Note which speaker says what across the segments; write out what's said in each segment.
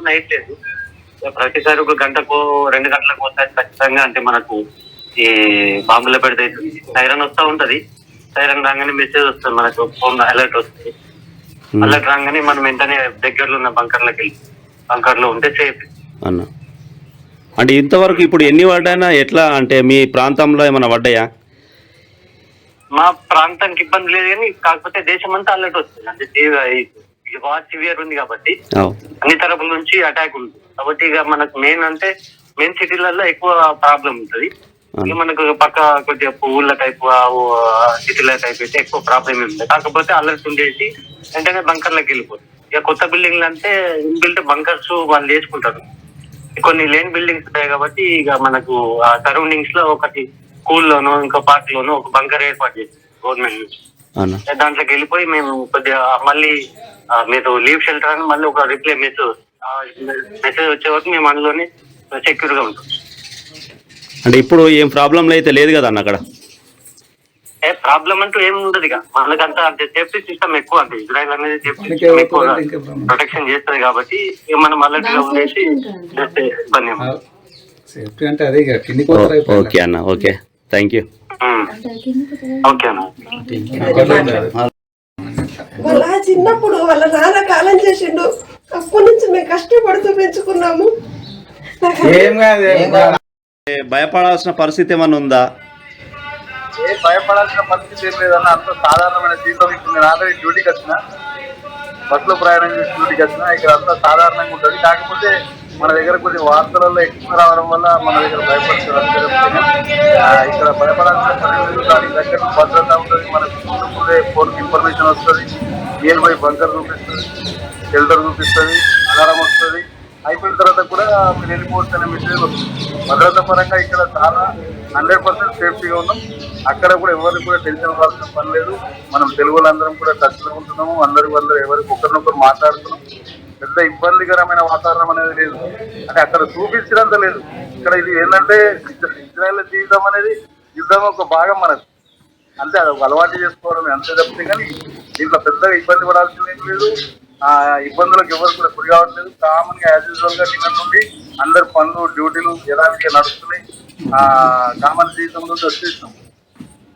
Speaker 1: Night లేదు. ప్రతిసారి ఒక గంటకు 2 గంటలకు ఒకసారి ఖచ్చితంగా అంటే మనకు ఈ బాంబుల పెడితే సైరన్ వస్తూ ఉంటది. సైరన్ రాగానే మెసేజ్ వస్తుంది, మనకు ఫోన్ అలర్ట్ వస్తుంది. అలర్ట్ రాగానే మనం వెంటనే దగ్గరలో ఉన్న బంకర్లోకి వెళ్ళి బంకర్లో ఉంటే సేఫ్
Speaker 2: అన్న. అంటే ఇంతవరకు ఇప్పుడు ఎన్ని పడ్డాయినా ఎట్లా అంటే మీ ప్రాంతంలో ఏమైనా పడ్డాయా?
Speaker 1: మా ప్రాంతానికి ఇబ్బంది లేదు, కానీ కాకపోతే దేశం అంతా అలర్ట్ వస్తుంది. అంటే వార్ సివియర్ ఉంది కాబట్టి అన్ని తరపుల నుంచి అటాక్ ఉంది కాబట్టి ఇక మనకు మెయిన్ సిటీలలో ఎక్కువ ప్రాబ్లం ఉంటుంది. ఇక మనకు పక్క కొద్దిగా ఊళ్ళ టైప్ సిటీల టైప్ అయితే ఎక్కువ ప్రాబ్లం ఉంటుంది. కాకపోతే అలర్ట్ ఉండేసి వెంటనే బంకర్లోకి వెళ్ళిపోతుంది. ఇక కొత్త బిల్డింగ్లు అంటే ఇన్బిల్ట్ బంకర్స్ వాళ్ళు వేసుకుంటారు. కొన్ని లేని బిల్డింగ్స్ ఉంటాయి కాబట్టి ఇక మనకు ఆ సరౌండింగ్స్ లో ఒకటి స్కూల్లోనో ఇంకో పార్క్ లోనో ఒక బంకర్ ఏర్పాటు చేసింది గవర్నమెంట్ నుంచి. దాంట్లోకి వెళ్ళిపోయి మేము కొద్దిగా మళ్ళీ మీరు లీవ్ షెల్టర్ అని మళ్ళీ ఒక రిప్లై మెసేజ్ వచ్చే వరకు మేము అందులోనే సెక్యూర్ గా ఉంటాం.
Speaker 2: అంటే ఇప్పుడు ఏం ప్రాబ్లం అయితే లేదు కదా అన్న అక్కడ?
Speaker 1: ప్రాబ్లం అంటూ ఏమి ఉండదు. ఇక మనకంతా అంటే సేఫ్టీ సిస్టమ్ ఎక్కువ, అంటే ఇజ్రాయెల్ అనేది సేఫ్టీ సిస్టమ్ ఎక్కువ ప్రొటెక్షన్ చేస్తుంది కాబట్టి మనం అలర్ట్ గా ఉండేసి ఇబ్బంది
Speaker 2: ఓకే అన్న. Okay, thank you.
Speaker 1: ఓకే అన్న.
Speaker 3: వాళ్ళ చిన్నప్పుడు వాళ్ళ నాన్న కాలం చేసిండు, అప్పటి నుంచి మేము కష్టపడుతూ పెంచుకున్నాము.
Speaker 2: భయపడాల్సిన పరిస్థితి ఏమన్నా ఉందా?
Speaker 4: భయపడాల్సిన పరిస్థితి ఏం లేదన్న, అంత సాధారణమైన జీవితం. ఇప్పుడు నేను ఆల్రెడీ డ్యూటీకి వచ్చిన, బస్సులో ప్రయాణం చేసి డ్యూటీకి వచ్చిన. ఇక్కడ అంతా సాధారణంగా ఉంటుంది. కాకపోతే మన దగ్గర కొన్ని వార్తలలో ఎక్కువ రావడం వల్ల మన దగ్గర భయపడుతుంది. ఇక్కడ భయపడాల్సిన పరిస్థితి, దానికి దగ్గర భద్రత ఉంటుంది. మనకు ముందే ఫోన్కి ఇన్ఫర్మేషన్ వస్తుంది, నియర్ బై బంకర్ చూపిస్తుంది, షెల్టర్ చూపిస్తుంది, అలారం వస్తుంది. అయిపోయిన తర్వాత కూడా మీరు వెళ్ళిపోవచ్చు అనే మెసేజ్ వస్తుంది. భద్రత పరంగా ఇక్కడ చాలా 100% సేఫ్టీగా ఉన్నాం. అక్కడ కూడా ఎవరికి కూడా టెన్షన్ అవ్వాల్సిన పని లేదు. మనం తెలుగు వాళ్ళందరం కూడా టచ్లో ఉంటున్నాము. అందరూ ఎవరికి ఒకరినొకరు మాట్లాడుతున్నాం. పెద్ద ఇబ్బందికరమైన వాతావరణం అనేది లేదు. అంటే అక్కడ చూపించినంత లేదు. ఇక్కడ ఇది ఏంటంటే ఇజ్రాయెల్ జీవితం అనేది యుద్ధం ఒక భాగం మనకు, అంతే. అది ఒక అలవాటు చేసుకోవడం అంతే తప్పితే, కానీ దీంట్లో పెద్దగా ఇబ్బంది పడాల్సింది ఏం లేదు. ఇబ్బందులకు ఎవరు కూడా గురి కావట్లేదు. కామన్ గా యాజ్ యూజువల్ గా నిన్న నుండి అందరు పనులు డ్యూటీలు యథావిధిగా నడుస్తున్నాయి. కామన్ జీవితంలో వచ్చేస్తాం.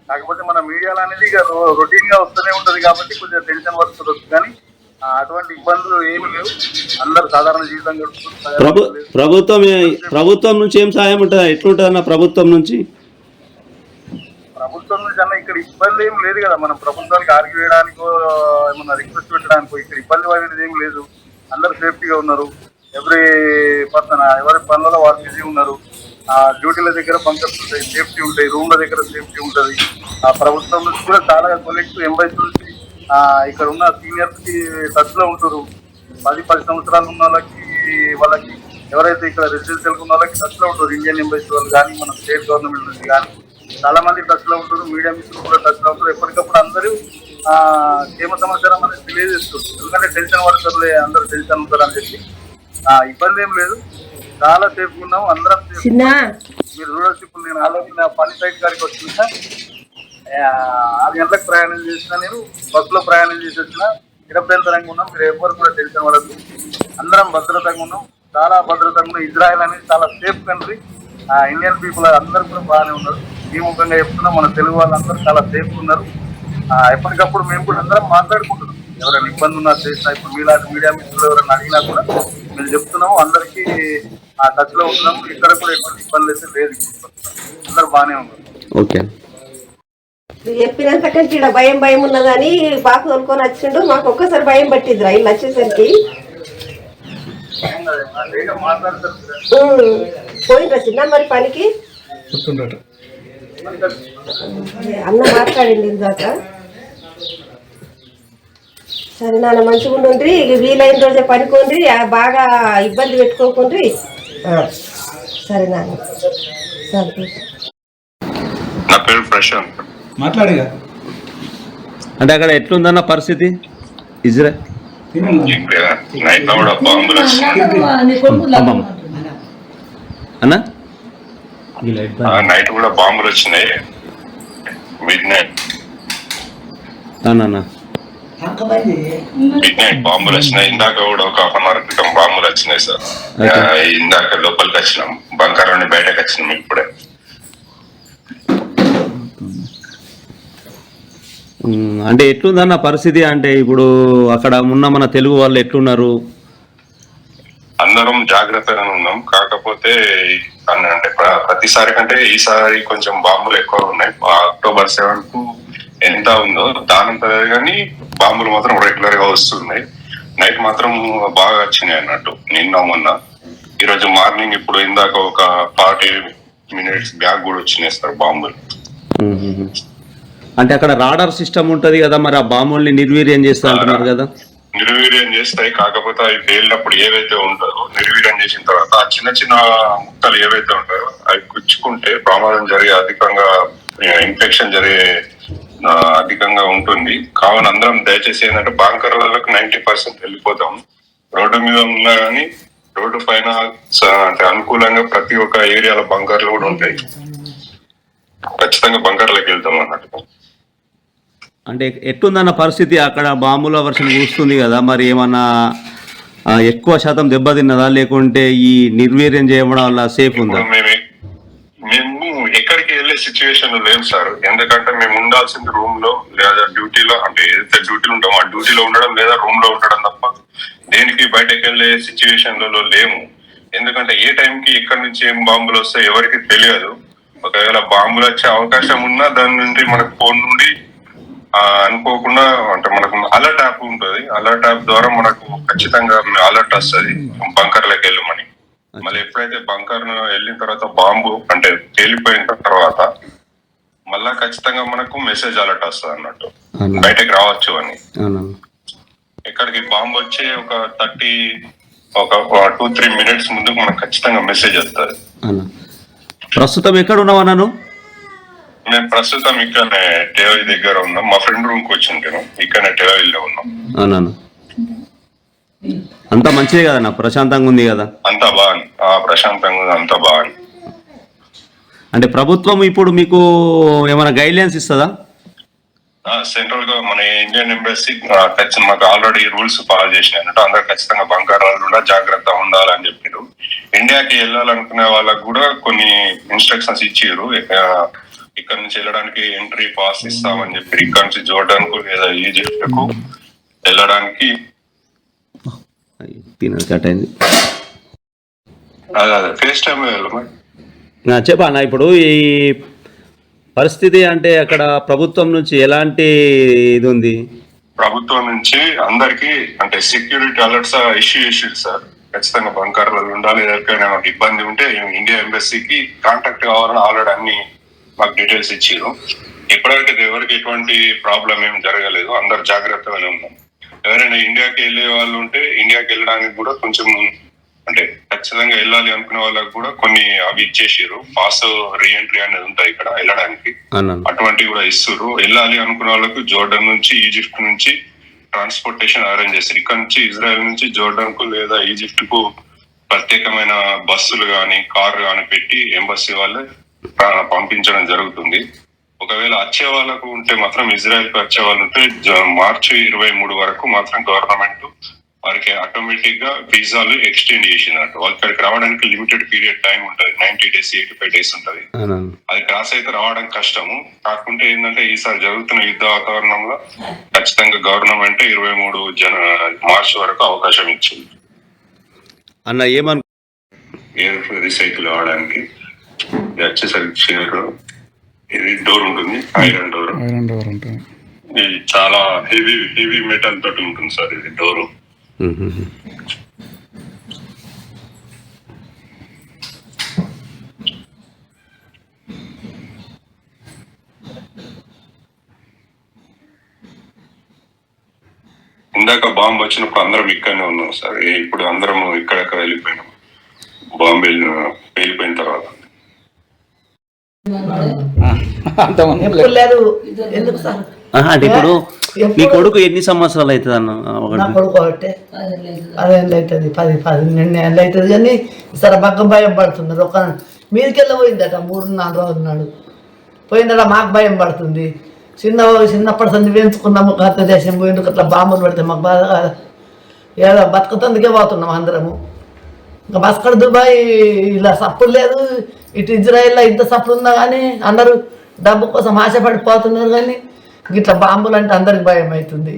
Speaker 4: కాకపోతే మన మీడియాలో అనేది ఇక రొటీన్ గా వస్తూనే ఉంటది కాబట్టి కొంచెం టెన్షన్ వస్తుంది. కానీ అటువంటి ఇబ్బందులు ఏమి లేవు. అందరు సాధారణ జీవితం గడుపుతుంది.
Speaker 2: ప్రభుత్వం నుంచి ఏం సాయం ఉంటుందా? ఎట్లుంటుంది అన్న ప్రభుత్వం నుంచి?
Speaker 4: ప్రభుత్వం నుంచి అన్న ఇక్కడ ఇబ్బంది ఏం లేదు కదా. మనం ప్రభుత్వానికి ఆర్గ్యూ చేయడానికో ఏమన్నా రిక్వెస్ట్ పెట్టడానికో ఇక్కడ ఇబ్బంది అనేది ఏం లేదు. అందరు సేఫ్టీగా ఉన్నారు. ఎవ్రీ పర్సన్ ఎవరి పనులలో వారు బిజీ ఉన్నారు. డ్యూటీల దగ్గర బంకర్స్ ఉంటాయి, సేఫ్టీ ఉంటాయి. రూమ్ల దగ్గర సేఫ్టీ ఉంటుంది. ప్రభుత్వం నుంచి కూడా చాలా కొలీగ్స్ ఎంప్లాయీస్ నుంచి ఇక్కడ ఉన్న సీనియర్స్ కి టచ్ లో ఉంటారు. 10 సంవత్సరాలు ఉన్న వాళ్ళకి ఎవరైతే ఇక్కడ రెసిడెన్షియల్ ఉన్న వాళ్ళకి టచ్ లో ఉంటారు. ఇండియన్ ఎంబసీ వాళ్ళు కానీ మన స్టేట్ గవర్నమెంట్ నుంచి కానీ చాలా మంది టచ్ లో ఉంటారు. మీడియా మిత్రులు కూడా టచ్ లో ఉంటారు. ఎప్పటికప్పుడు అందరూ క్షేమ సమాచారం అనేది తెలియజేస్తారు. ఎందుకంటే టెన్షన్ పడతారులే, అందరూ టెన్షన్ ఉంటారు అని చెప్పి ఇబ్బంది ఏం లేదు. చాలా సేఫ్ ఉన్నాం అందరం. మీరు చూడొచ్చు, ఇప్పుడు నేను ఆల్రెడీ నా పని సైట్ కాడికి వచ్చిన 6 గంటలకు ప్రయాణం చేసిన, నేను బస్సులో ప్రయాణం చేసి వచ్చిన. నిరభ్యంతరంగా ఉన్నాం. మీరు ఎవరు కూడా టెన్షన్ పడద్దు. అందరం భద్రతంగా ఉన్నాం, చాలా భద్రతంగా ఉన్నాం. ఇజ్రాయెల్ అనేది చాలా సేఫ్ కంట్రీ. ఇండియన్ పీపుల్ అందరూ కూడా బాగానే ఉన్నారు. ఈ ముఖంగా చెప్తున్నాం, మన తెలుగు వాళ్ళందరూ చాలా సేఫ్ ఉన్నారు. ఎప్పటికప్పుడు మేము కూడా అందరం మాట్లాడుకుంటున్నాం. ఎవరైనా ఇబ్బంది ఉన్నా చేసినా, ఇప్పుడు మీలాంటి మీడియా మిత్రులు ఎవరైనా అడిగినా కూడా మేము చెప్తున్నాము. అందరికీ టచ్ లో ఉంటున్నాము. ఇక్కడ కూడా ఎటువంటి ఇబ్బంది అయితే లేదు. అందరూ బాగానే ఉన్నారు.
Speaker 2: ఓకే.
Speaker 3: చెప్పినంత కంటే ఇక్కడ భయం ఉన్నదని బాగా తోలుకొని వచ్చిండు. మాకు ఒక్కసారి భయం పట్టింది రైలు వచ్చేసరికి. పోయిండ్రా చిన్న మరి పనికి? అన్న మాట్లాడండి ఇందాక. సరే నాన్న, మంచిగా ఉండండి. వీలైన రోజే పడుకోండి, బాగా ఇబ్బంది పెట్టుకోకండి. సరే నాన్న. సరే.
Speaker 5: నా పేరు ప్రశాంత్.
Speaker 6: మాట్లాడిగా.
Speaker 2: అంటే అక్కడ ఎట్లుందన్న పరిస్థితి ఇజ్రాయెల్?
Speaker 5: నైట్ లో కూడా బాంబులు
Speaker 2: అన్నా,
Speaker 5: నైట్ కూడా బాంబులు వచ్చినాయి. Mid night. మిడ్ నైట్ బాంబులు వచ్చినాయి. ఇందాక కూడా ఒక 1 hour క్రితం బాంబులు వచ్చినాయి సార్. ఇందాక లోపలికి వచ్చినాం, బంకర్ నుండి బయటకు వచ్చినాం ఇప్పుడే.
Speaker 2: అంటే ఎట్లుందన్న పరిస్థితి? అంటే ఇప్పుడు అక్కడ ఉన్న మన తెలుగు వాళ్ళు ఎట్లున్నారు?
Speaker 5: అందరం జాగ్రత్తగానే ఉన్నాం. కాకపోతే అంటే ప్రతిసారి కంటే ఈసారి కొంచెం బాంబులు ఎక్కువ ఉన్నాయి. October 7 కు ఎంత ఉందో దానంత కానీ బాంబులు మాత్రం రెగ్యులర్ గా వస్తున్నాయి. నైట్ మాత్రం బాగా వచ్చినాయి అన్నట్టు, నిన్న మొన్న. ఈరోజు మార్నింగ్ ఇప్పుడు ఇందాక ఒక 40 minutes బ్యాక్ కూడా వచ్చినాయి సార్ బాంబులు.
Speaker 2: అంటే అక్కడ రాడార్ సిస్టమ్ ఉంటది కదా, మరి ఆ బాంబుల్ని నిర్వీర్యం చేస్తా అంటున్నారు కదా?
Speaker 5: నిర్వీర్యం చేస్తాయి. కాకపోతే అవి పేలినప్పుడు ఏవైతే ఉంటారో, నిర్వీర్యం చేసిన తర్వాత ఆ చిన్న చిన్న ముక్కలు ఏవైతే ఉంటాయో అవి గుచ్చుకుంటే ప్రమాదం జరిగే అధికంగా, ఇన్ఫెక్షన్ జరిగే అధికంగా ఉంటుంది. కావున అందరం దయచేసి ఏంటంటే బంకర్లకు 90% వెళ్ళిపోతాం. రోడ్డు మీద ఉన్నా కానీ రోడ్డు పైన అంటే అనుకూలంగా ప్రతి ఒక్క ఏరియాలో బంకర్లు కూడా ఉంటాయి. ఖచ్చితంగా బంకర్లకు వెళ్తాం అన్నట్టు.
Speaker 2: అంటే ఎట్లుందన్న పరిస్థితి? అక్కడ బాంబుల వర్షం కూస్తుంది కదా, మరి ఏమన్నా ఎక్కువ శాతం దెబ్బతిన్నదా, లేకుంటే ఈ నిర్వీర్యం చేయడం వల్ల సేఫ్ ఉందా?
Speaker 5: మేము ఎక్కడికి వెళ్ళే సిచ్యువేషన్ లేవు సార్. ఎందుకంటే మేము ఉండాల్సింది రూమ్ లో లేదా డ్యూటీలో, అంటే ఏదైతే డ్యూటీలో ఉంటామో ఆ డ్యూటీలో ఉండడం లేదా రూమ్ లో ఉండడం తప్ప దేనికి బయటకు వెళ్ళే సిచ్యువేషన్లలో లేము. ఎందుకంటే ఏ టైంకి ఎక్కడి నుంచి ఏం బాంబులు వస్తాయో ఎవరికి తెలియదు. ఒకవేళ బాంబులు వచ్చే అవకాశం ఉన్నా దాని నుండి మనకు ఫోన్ నుండి అనుకోకుండా అంటే మనకు అలర్ట్ యాప్ ఉంటుంది. అలర్ట్ యాప్ ద్వారా మనకు ఖచ్చితంగా అలర్ట్ వస్తుంది బంకర్లకు వెళ్ళమని. మళ్ళీ ఎప్పుడైతే బంకర్ వెళ్ళిన తర్వాత బాంబు అంటే పేలిపోయిన తర్వాత మళ్ళా ఖచ్చితంగా మనకు మెసేజ్ అలర్ట్ వస్తుంది అన్నట్టు, బయటకు రావచ్చు అని. ఎక్కడికి బాంబు వచ్చే ఒక 2-3 minutes ముందు మనకు ఖచ్చితంగా మెసేజ్ వస్తుంది.
Speaker 2: ప్రస్తుతం ఎక్కడ ఉన్నావా?
Speaker 5: మేము ప్రస్తుతం ఇక్కడనే టేవై దగ్గర ఉన్నాం. మా ఫ్రెండ్ రూమ్ కి వచ్చింటాను, ఇక్కడనే టేవైలో ఉన్నాం.
Speaker 2: అంతా మంచిదే కదా, ప్రశాంతంగా ఉంది కదా?
Speaker 5: అంతా బాగుంది, ప్రశాంతంగా ఉంది, అంతా బాగుంది.
Speaker 2: అంటే ప్రభుత్వం ఇప్పుడు మీకు ఏమైనా గైడ్ లైన్స్ ఇస్తుందా?
Speaker 5: సెంట్రల్ గా మన ఇండియన్ ఎంబసీ మాకు ఆల్రెడీ రూల్స్ ఫాలో చేసినాయి అన్నట్టు. అందరూ ఖచ్చితంగా బంకరాలు కూడా జాగ్రత్త ఉండాలని చెప్పారు. ఇండియాకి వెళ్ళాలనుకునే వాళ్ళకు కూడా కొన్ని ఇన్స్ట్రక్షన్స్ ఇచ్చారు. ఇక్కడ నుంచి వెళ్ళడానికి ఎంట్రీ పాస్ ఇస్తామని చెప్పి, ఇక్కడ నుంచి జోర్డాన్ కు లేదా ఈజిప్ట్ కు వెళ్ళడానికి అదే ఫేస్ టైం
Speaker 2: చెప్పానా. ఇప్పుడు ఈ పరిస్థితి అంటే అక్కడ ప్రభుత్వం నుంచి ఎలాంటి ఇది ఉంది?
Speaker 5: ప్రభుత్వం నుంచి అందరికి అంటే సెక్యూరిటీ అలర్ట్స్ ఇష్యూ సార్. ఖచ్చితంగా బంకర్లలో ఉండాలి. ఎవరికైనా ఇబ్బంది ఉంటే ఇండియా ఎంబసీకి కాంటాక్ట్ కావాలని ఆల్రెడీ అన్ని మాకు డీటెయిల్స్ ఇచ్చారు. ఇప్పటివరకు ఎవరికి ఎటువంటి ప్రాబ్లం ఏం జరగలేదు, అందరు జాగ్రత్తగానే ఉన్నాం. ఎవరైనా ఇండియాకి వెళ్ళే వాళ్ళు ఉంటే ఇండియాకి వెళ్ళడానికి కూడా కొంచెం అంటే ఖచ్చితంగా వెళ్ళాలి అనుకునే వాళ్ళకి కూడా కొన్ని అవి ఇచ్చేసారు. పాస్ రీఎంట్రీ అనేది ఉంటాయి ఇక్కడ వెళ్ళడానికి, అటువంటివి కూడా ఇస్తారు. వెళ్ళాలి అనుకునే వాళ్ళకు జోర్డన్ నుంచి ఈజిప్ట్ నుంచి ట్రాన్స్పోర్టేషన్ అరేంజ్ చేస్తారు. ఇక్కడ నుంచి ఇజ్రాయెల్ నుంచి జోర్డన్ కు లేదా ఈజిప్ట్ కు ప్రత్యేకమైన బస్సులు గాని కారు గాని పెట్టి ఎంబసీ వాళ్ళే పంపించడం జరుగుతుంది. ఒకవేళ వచ్చే వాళ్ళకు ఉంటే మాత్రం, ఇజ్రాయెల్ కు వచ్చే వాళ్ళు ఉంటే March 23 వరకు మాత్రం గవర్నమెంట్ వారికి ఆటోమేటిక్ గా వీసాలు ఎక్స్టెండ్ చేసినట్టు. వాళ్ళకి రావడానికి లిమిటెడ్ పీరియడ్ టైం ఉంటుంది, 90 days 85 days ఉంటుంది. అది క్రాస్ అయితే రావడం కష్టము. కాకుంటే ఏంటంటే ఈసారి జరుగుతున్న యుద్ధ వాతావరణంలో ఖచ్చితంగా గవర్నమెంట్ 23 March వరకు అవకాశం ఇచ్చింది
Speaker 2: అన్న. ఏమను
Speaker 5: ఎయిర్ రీసైకిల్ అవడానికి వచ్చేసరికి ఇది డోర్ ఉంటుంది, ఐరన్ డోర్ ఉంటుంది. ఇది చాలా హెవీ మెటల్ తోటి ఉంటుంది సార్ ఇది డోరు. ఇందాక బాంబు వచ్చినప్పుడు అందరం ఇక్కడనే ఉన్నాం సార్. ఇప్పుడు అందరం ఇక్కడెక్కడ వెళ్ళిపోయినాం బాంబు వెళ్ళిపోయిన తర్వాత.
Speaker 2: అంటే ఇప్పుడు మీ కొడుకు ఎన్ని సంవత్సరాలు అవుతుంది అన్న?
Speaker 6: నా కొడుకు ఒకటే 10 ఏళ్ళు అవుతుంది, 10-12 ఏళ్ళు అవుతుంది. కానీ సరే పక్క భయం పడుతున్నారు. ఒక మీదకెళ్ళి పోయిందట 3-4 రోజులు నాడు పోయిందట. మాకు భయం పడుతుంది. చిన్నప్పటి సంది పెంచుకున్నాము, గత దేశం పోయిండు అట్లా బాంబులు పెడితే మాకు బాధ కాదు. ఏదో బతుకుతందుకే పోతున్నాం అందరము. ఇంకా మస్కడ్ దుబాయ్ ఇలా సప్పుడు లేదు, ఇటు ఇజ్రాయిల్లో ఇంత సప్పుడు ఉందా కానీ అందరూ డబ్బు కోసం ఆశపడిపోతున్నారు. కానీ ఇట్లా బాంబులు అంటే అందరికి భయం అవుతుంది.